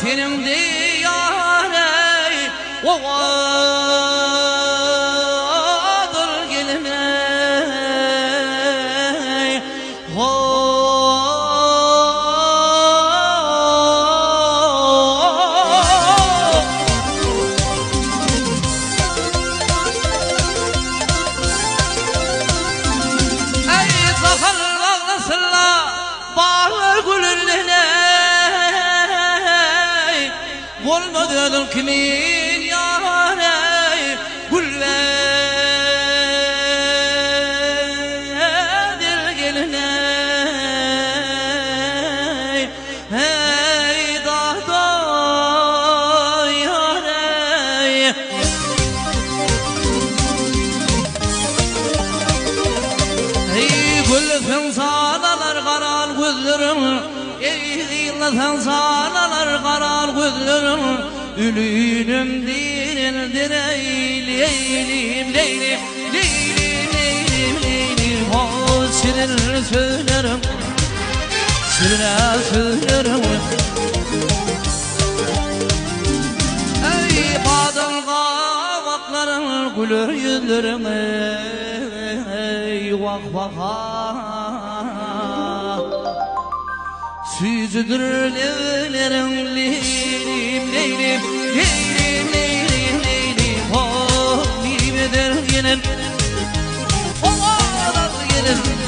senin diyare ovadır geline olmadı kimin yâre gülvedir geline hey dağda yâre hey gülfen sağdalar karal gözlerim sen sağlalar karal gözlerim ülünüm dirildir ey leylim leylim leylim leylim leylim o şirin söylerim şirine söylerim ey badıl kavakların gülür yüzlerim ey vak vaka süzüdür levlerim leylim leylim leylim leylim leylim oh leylim eder gelin oh gelin